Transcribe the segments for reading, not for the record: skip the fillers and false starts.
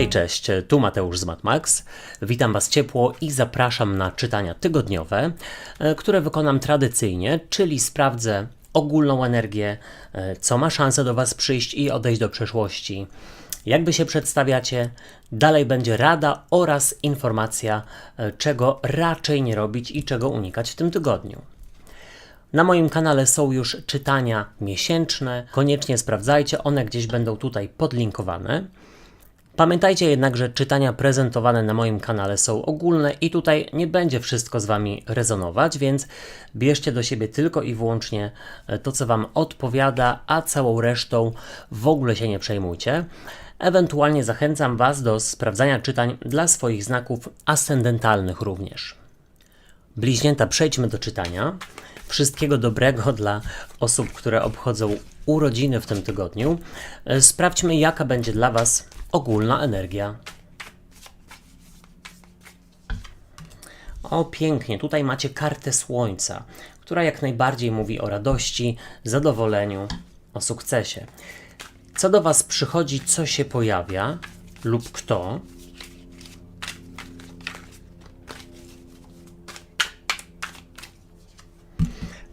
Hej, cześć, tu Mateusz z MatMax. Witam Was ciepło i zapraszam na czytania tygodniowe, które wykonam tradycyjnie, czyli sprawdzę ogólną energię, co ma szansę do Was przyjść i odejść do przeszłości. Jak Wy się przedstawiacie, dalej będzie rada oraz informacja, czego raczej nie robić i czego unikać w tym tygodniu. Na moim kanale są już czytania miesięczne, koniecznie sprawdzajcie, one gdzieś będą tutaj podlinkowane. Pamiętajcie jednak, że czytania prezentowane na moim kanale są ogólne i tutaj nie będzie wszystko z Wami rezonować, więc bierzcie do siebie tylko i wyłącznie to, co Wam odpowiada, a całą resztą w ogóle się nie przejmujcie. Ewentualnie zachęcam Was do sprawdzania czytań dla swoich znaków ascendentalnych również. Bliźnięta, przejdźmy do czytania. Wszystkiego dobrego dla osób, które obchodzą urodziny w tym tygodniu. Sprawdźmy, jaka będzie dla Was ogólna energia. O, pięknie, tutaj macie kartę Słońca, która jak najbardziej mówi o radości, zadowoleniu, o sukcesie. Co do Was przychodzi, co się pojawia lub kto?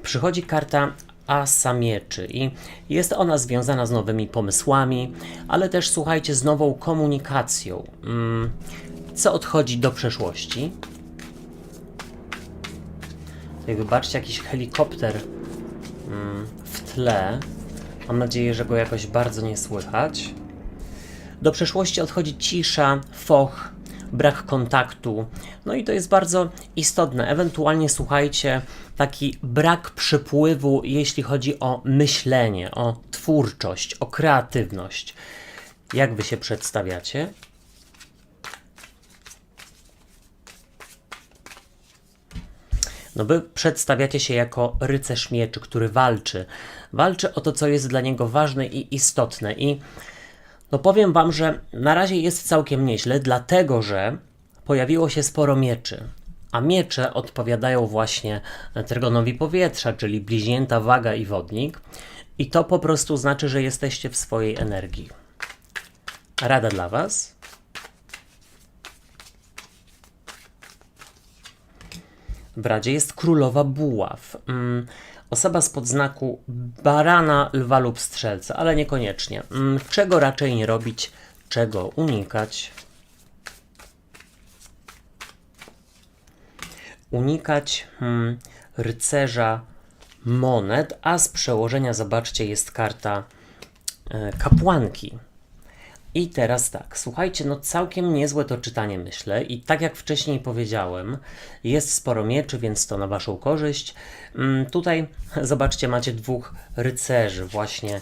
Przychodzi karta Asa Mieczy i jest ona związana z nowymi pomysłami, ale też, słuchajcie, z nową komunikacją. Co odchodzi do przeszłości? Tutaj wybaczcie, jakiś helikopter w tle. Mam nadzieję, że go jakoś bardzo nie słychać. Do przeszłości odchodzi cisza, foch, brak kontaktu. No i to jest bardzo istotne. Ewentualnie, słuchajcie, taki brak przepływu, jeśli chodzi o myślenie, o twórczość, o kreatywność. Jak Wy się przedstawiacie? No Wy przedstawiacie się jako rycerz mieczy, który walczy. Walczy o to, co jest dla niego ważne i istotne. I no powiem Wam, że na razie jest całkiem nieźle, dlatego że pojawiło się sporo mieczy. A miecze odpowiadają właśnie trygonowi powietrza, czyli bliźnięta, waga i wodnik. I to po prostu znaczy, że jesteście w swojej energii. Rada dla Was. W Radzie jest królowa buław. Osoba spod znaku barana, lwa lub strzelca, ale niekoniecznie. Czego raczej nie robić, czego unikać? Unikać rycerza monet, a z przełożenia, zobaczcie, jest karta kapłanki. I teraz tak, słuchajcie, no całkiem niezłe to czytanie, myślę, i tak jak wcześniej powiedziałem, jest sporo mieczy, więc to na Waszą korzyść. Tutaj, zobaczcie, macie dwóch rycerzy, właśnie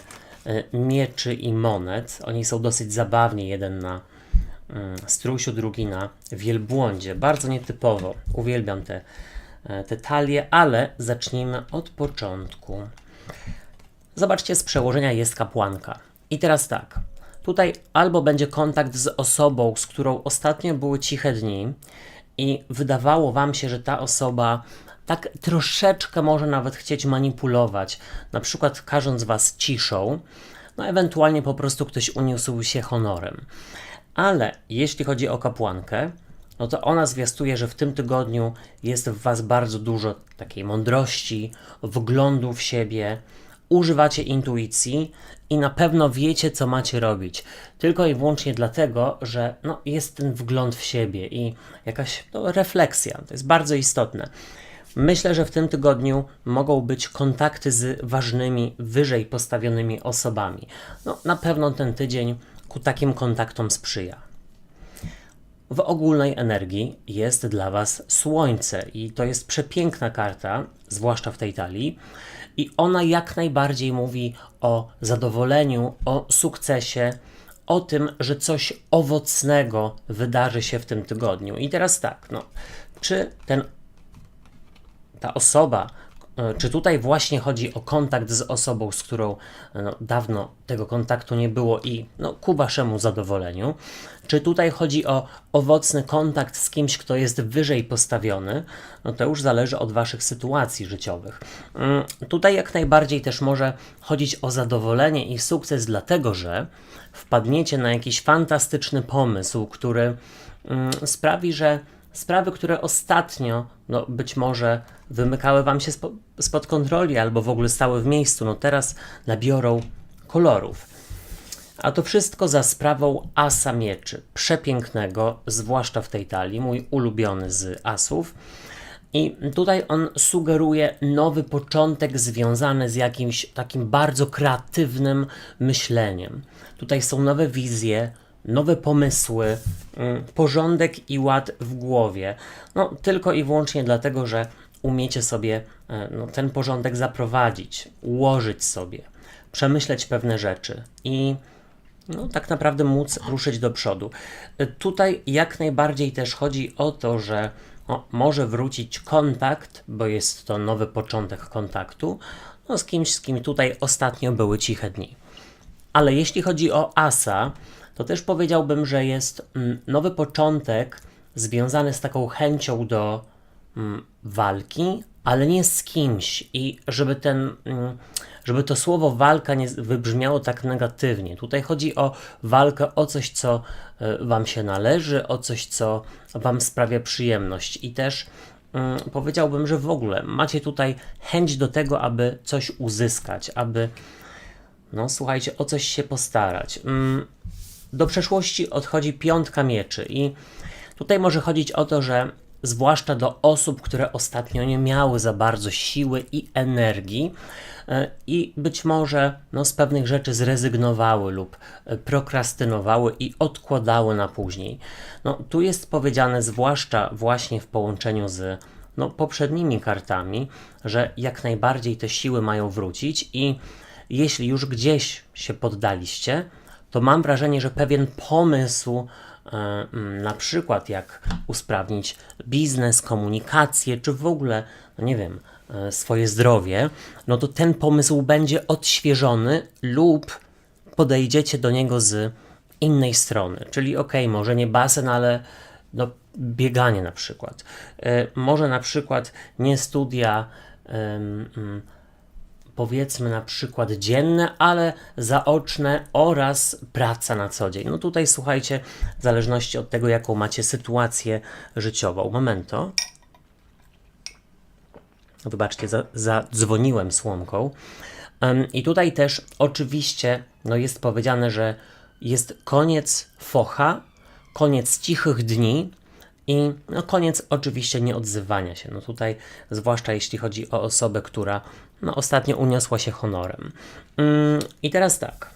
mieczy i monet. Oni są dosyć zabawni, jeden na strusiu, drugi na wielbłądzie. Bardzo nietypowo, uwielbiam te talie, ale zacznijmy od początku. Zobaczcie, z przełożenia jest kapłanka. I teraz tak. Tutaj albo będzie kontakt z osobą, z którą ostatnio były ciche dni i wydawało Wam się, że ta osoba tak troszeczkę może nawet chcieć manipulować, na przykład karząc Was ciszą, no ewentualnie po prostu ktoś uniósł się honorem. Ale jeśli chodzi o kapłankę, no to ona zwiastuje, że w tym tygodniu jest w Was bardzo dużo takiej mądrości, wglądu w siebie, używacie intuicji i na pewno wiecie, co macie robić. Tylko i wyłącznie dlatego, że no, jest ten wgląd w siebie i jakaś refleksja. To jest bardzo istotne. Myślę, że w tym tygodniu mogą być kontakty z ważnymi, wyżej postawionymi osobami. No, na pewno ten tydzień ku takim kontaktom sprzyja. W ogólnej energii jest dla Was Słońce i to jest przepiękna karta, zwłaszcza w tej talii. I ona jak najbardziej mówi o zadowoleniu, o sukcesie, o tym, że coś owocnego wydarzy się w tym tygodniu. I teraz tak, no, czy ta osoba, czy tutaj właśnie chodzi o kontakt z osobą, z którą dawno tego kontaktu nie było i ku waszemu zadowoleniu? Czy tutaj chodzi o owocny kontakt z kimś, kto jest wyżej postawiony? To już zależy od waszych sytuacji życiowych. Tutaj jak najbardziej też może chodzić o zadowolenie i sukces, dlatego że wpadniecie na jakiś fantastyczny pomysł, który sprawi, że sprawy, które ostatnio być może wymykały wam się spod kontroli albo w ogóle stały w miejscu, teraz nabiorą kolorów. A to wszystko za sprawą asa mieczy, przepięknego, zwłaszcza w tej talii, mój ulubiony z asów. I tutaj on sugeruje nowy początek związany z jakimś takim bardzo kreatywnym myśleniem. Tutaj są nowe wizje, nowe pomysły, porządek i ład w głowie. Tylko i wyłącznie dlatego, że umiecie sobie ten porządek zaprowadzić, ułożyć sobie, przemyśleć pewne rzeczy i tak naprawdę móc ruszyć do przodu. Tutaj jak najbardziej też chodzi o to, że może wrócić kontakt, bo jest to nowy początek kontaktu, z kimś, z kim tutaj ostatnio były ciche dni. Ale jeśli chodzi o asa, to też powiedziałbym, że jest nowy początek związany z taką chęcią do walki, ale nie z kimś i żeby to słowo walka nie wybrzmiało tak negatywnie. Tutaj chodzi o walkę o coś, co wam się należy, o coś, co wam sprawia przyjemność i też powiedziałbym, że w ogóle macie tutaj chęć do tego, aby coś uzyskać, aby słuchajcie, o coś się postarać. Do przeszłości odchodzi piątka mieczy i tutaj może chodzić o to, że zwłaszcza do osób, które ostatnio nie miały za bardzo siły i energii i być może z pewnych rzeczy zrezygnowały lub prokrastynowały i odkładały na później. Tu jest powiedziane, zwłaszcza właśnie w połączeniu z poprzednimi kartami, że jak najbardziej te siły mają wrócić i jeśli już gdzieś się poddaliście, to mam wrażenie, że pewien pomysł, na przykład jak usprawnić biznes, komunikację, czy w ogóle, swoje zdrowie, to ten pomysł będzie odświeżony lub podejdziecie do niego z innej strony. Czyli może nie basen, ale bieganie na przykład. Może na przykład nie studia, powiedzmy na przykład dzienne, ale zaoczne oraz praca na co dzień. Tutaj słuchajcie, w zależności od tego, jaką macie sytuację życiową. Momento. Wybaczcie, zadzwoniłem słomką. I tutaj też oczywiście jest powiedziane, że jest koniec focha, koniec cichych dni i koniec oczywiście nieodzywania się. Tutaj zwłaszcza jeśli chodzi o osobę, która ostatnio uniosła się honorem. I teraz tak.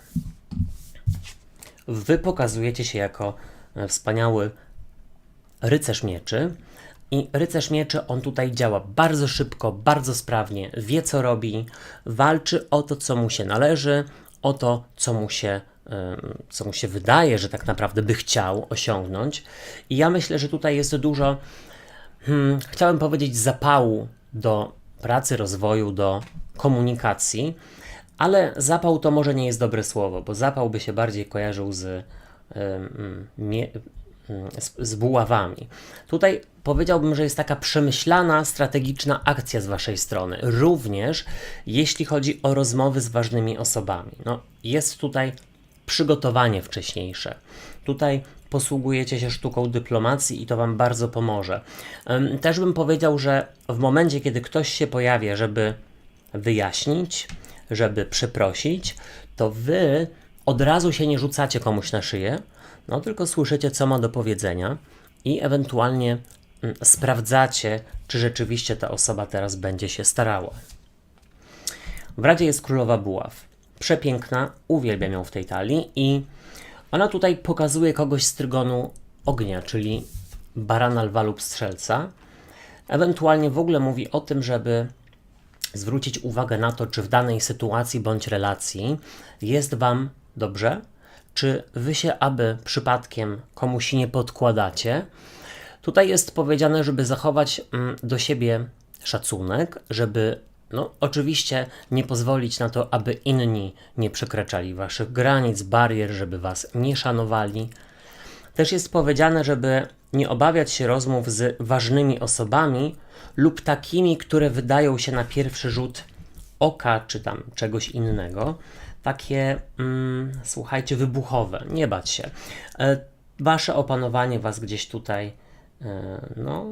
Wy pokazujecie się jako wspaniały rycerz mieczy i rycerz mieczy, on tutaj działa bardzo szybko, bardzo sprawnie, wie co robi, walczy o to, co mu się należy, o to, co mu się wydaje, że tak naprawdę by chciał osiągnąć. I ja myślę, że tutaj jest dużo, chciałem powiedzieć, zapału do pracy, rozwoju, do komunikacji, ale zapał to może nie jest dobre słowo, bo zapał by się bardziej kojarzył z buławami. Tutaj powiedziałbym, że jest taka przemyślana, strategiczna akcja z waszej strony. Również jeśli chodzi o rozmowy z ważnymi osobami. Jest tutaj przygotowanie wcześniejsze. Tutaj posługujecie się sztuką dyplomacji i to wam bardzo pomoże. Też bym powiedział, że w momencie, kiedy ktoś się pojawia, żeby wyjaśnić, żeby przeprosić, to wy od razu się nie rzucacie komuś na szyję, tylko słyszycie, co ma do powiedzenia i ewentualnie sprawdzacie, czy rzeczywiście ta osoba teraz będzie się starała. W radzie jest królowa buław. Przepiękna, uwielbiam ją w tej talii i ona tutaj pokazuje kogoś z trygonu ognia, czyli barana, lwa lub strzelca. Ewentualnie w ogóle mówi o tym, żeby zwrócić uwagę na to, czy w danej sytuacji bądź relacji jest wam dobrze, czy wy się aby przypadkiem komuś nie podkładacie. Tutaj jest powiedziane, żeby zachować do siebie szacunek, żeby No, oczywiście nie pozwolić na to, aby inni nie przekraczali waszych granic, barier, żeby was nie szanowali. Też jest powiedziane, żeby nie obawiać się rozmów z ważnymi osobami lub takimi, które wydają się na pierwszy rzut oka czy tam czegoś innego. Takie, słuchajcie, wybuchowe. Nie bać się. Wasze opanowanie was gdzieś tutaj no,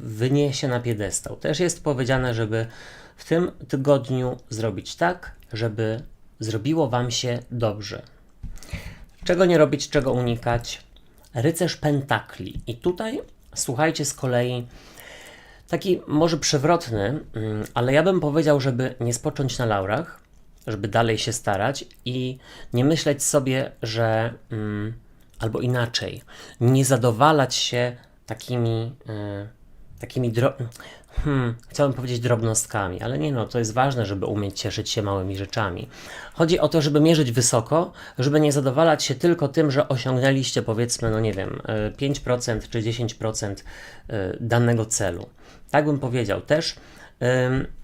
wyniesie na piedestał. Też jest powiedziane, żeby w tym tygodniu zrobić tak, żeby zrobiło wam się dobrze. Czego nie robić, czego unikać? Rycerz pentakli. I tutaj, słuchajcie, z kolei taki może przewrotny, ale ja bym powiedział, żeby nie spocząć na laurach, żeby dalej się starać i nie myśleć sobie, że albo inaczej, nie zadowalać się takimi chciałbym powiedzieć drobnostkami, ale nie, no to jest ważne, żeby umieć cieszyć się małymi rzeczami. Chodzi o to, żeby mierzyć wysoko, żeby nie zadowalać się tylko tym, że osiągnęliście, powiedzmy, no nie wiem, 5% czy 10% danego celu. Tak bym powiedział. Też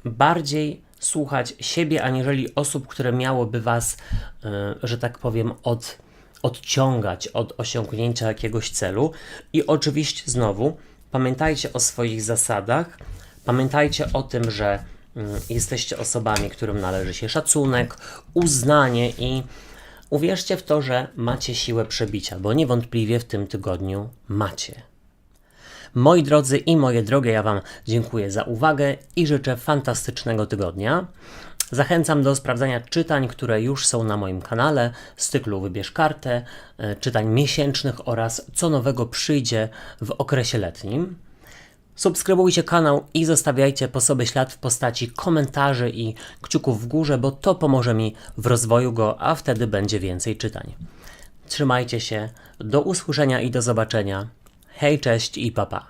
bardziej słuchać siebie, aniżeli osób, które miałyby was, że tak powiem, odciągać od osiągnięcia jakiegoś celu. I oczywiście znowu pamiętajcie o swoich zasadach, pamiętajcie o tym, że jesteście osobami, którym należy się szacunek, uznanie i uwierzcie w to, że macie siłę przebicia, bo niewątpliwie w tym tygodniu macie. Moi drodzy i moje drogie, ja wam dziękuję za uwagę i życzę fantastycznego tygodnia. Zachęcam do sprawdzania czytań, które już są na moim kanale z cyklu Wybierz kartę, czytań miesięcznych oraz co nowego przyjdzie w okresie letnim. Subskrybujcie kanał i zostawiajcie po sobie ślad w postaci komentarzy i kciuków w górze, bo to pomoże mi w rozwoju go, a wtedy będzie więcej czytań. Trzymajcie się, do usłyszenia i do zobaczenia. Hej, cześć i pa pa.